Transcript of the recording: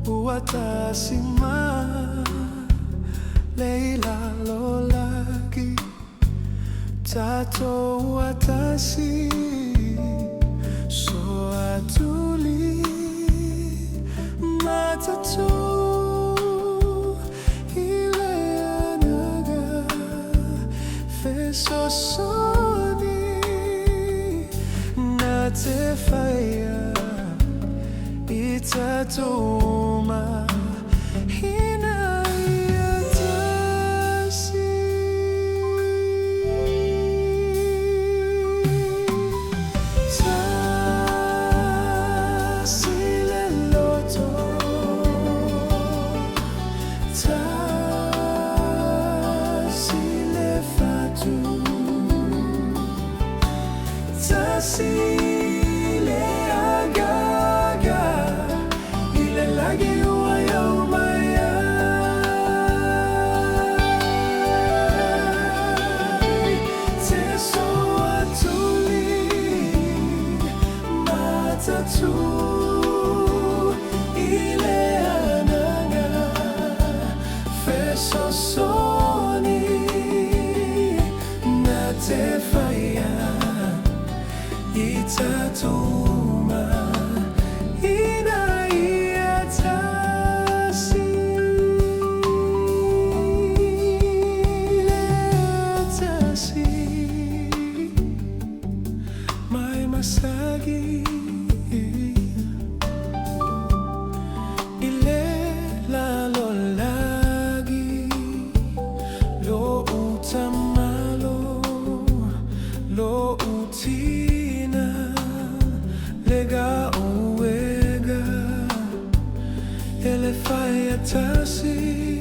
Tasi Le Loto tatou Tasi so atuli tatou ile Agaga feso soni na te faya itatuma Tasi Le Agaga ile lagi uayaw maya te so atuli tatou ile Agaga feso soni na te faya itatuma ina Tasi Le Tasi may masagi ile lalo lagi lo utamalo lo uti Lega uega ele fai Tasi